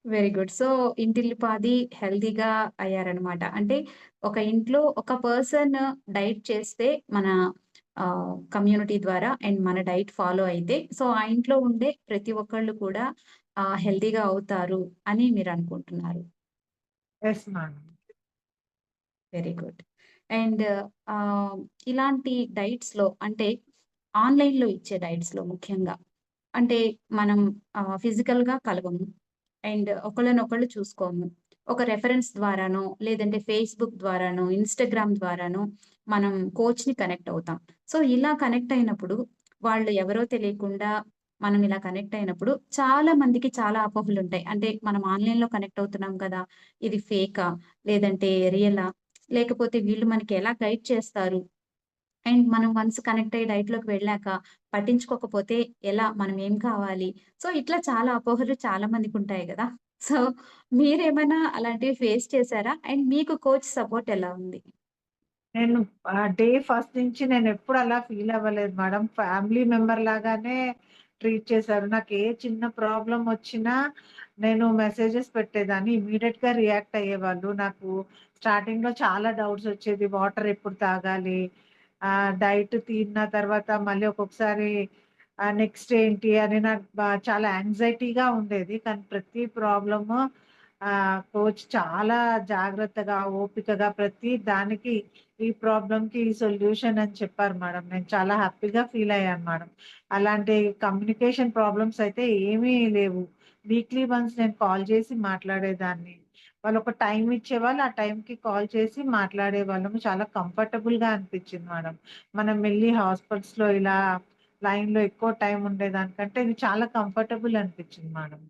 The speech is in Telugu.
Very good. సో, ఇంటిల్లిపాది హెల్తీగా అయ్యారనమాట. అంటే ఒక ఇంట్లో ఒక పర్సన్ డైట్ చేస్తే మన కమ్యూనిటీ ద్వారా అండ్ మన డైట్ ఫాలో అయితే సో, ఆ ఇంట్లో ఉండే ప్రతి ఒక్కళ్ళు కూడా హెల్తీగా అవుతారు అని మీరనుకుంటున్నారు. Yes madam. Very good. And ah, ఇలాంటి డైట్స్‌లో అంటే ఆన్‌లైన్‌లో ఇచ్చే డైట్స్‌లో ముఖ్యంగా అంటే మనం ఫిజికల్‌గా కలవము. అండ్ ఒకళ్ళనొకళ్ళు చూసుకోము. ఒక రెఫరెన్స్ ద్వారానో, లేదంటే ఫేస్‌బుక్ ద్వారానో, ఇన్‌స్టాగ్రామ్ ద్వారానో మనం కోచ్‌ని కనెక్ట్ అవుతాం. సో, ఇలా కనెక్ట్ అయినప్పుడు వాళ్ళు ఎవరో తెలియకుండా మనం ఇలా కనెక్ట్ అయినప్పుడు చాలా మందికి చాలా అపోహలుంటాయి. అంటే మనం ఆన్‌లైన్‌లో కనెక్ట్ అవుతున్నాం కదా! ఇది ఫేకా? లేదంటే రియలా? లేకపోతే వీళ్ళు మనకి ఎలా గైడ్ చేస్తారు? అండ్ మనం వన్స్ కనెక్ట్ అయ్యి డైట్‌లోకి వెళ్ళాక పట్టించుకోకపోతే ఎలా? మనం ఏం కావాలి? సో, ఇట్లా చాలా అపోహలు చాలా మందికుంటాయి గదా! సో, మీరేమైనా అలాంటివి ఫేస్ చేసారా? అండ్ మీకు కోచ్ సపోర్ట్ ఎలా ఉంది? నేను డే ఫస్ట్ నుంచి నేనెప్పుడు అలా ఫీల్ అవ్వలేదు మేడం. ఫ్యామిలీ మెంబర్ లాగానే ట్రీట్ చేశారు. నాకు ఏ చిన్న ప్రాబ్లమ్ వచ్చినా నేను మెసేజెస్ పెట్టేదాన్ని. ఇమ్మీడియేట్‌గా రియాక్ట్ అయ్యేవాళ్ళు. నాకు స్టార్టింగ్‌లో చాలా డౌట్స్ వచ్చేది. వాటర్ ఎప్పుడు తాగాలి? డైట్ తిన్న తర్వాత మళ్ళీ ఒక్కొక్కసారి నెక్స్ట్ ఏంటి అని నాకు చాలా యాంగ్జైటీగా ఉండేది. కానీ ప్రతి ప్రాబ్లము కోచ్ చాలా జాగ్రత్తగా, ఓపికగా ప్రతి దానికి ఈ ప్రాబ్లమ్‌కి ఈ సొల్యూషన్ అని చెప్పారు మేడం. నేను చాలా హ్యాపీగా ఫీల్ అయ్యాను మేడం. అలాంటి కమ్యూనికేషన్ ప్రాబ్లమ్స్ అయితే ఏమీ లేవు. వీక్లీ వన్స్ నేను కాల్ చేసి మాట్లాడేదాన్ని. వాళ్ళొక టైమ్ ఇచ్చేవాళ్ళు. ఆ టైంకి కాల్ చేసి మాట్లాడేవాళ్ళము. చాలా కంఫర్టబుల్‌గా అనిపించింది మేడం. మనం వెళ్లి హాస్పిటల్స్‌లో ఇలా లైన్‌లో ఎక్కువ టైమ్ ఉండేదానికంటే ఇది చాలా కంఫర్టబుల్ అనిపించింది మేడం.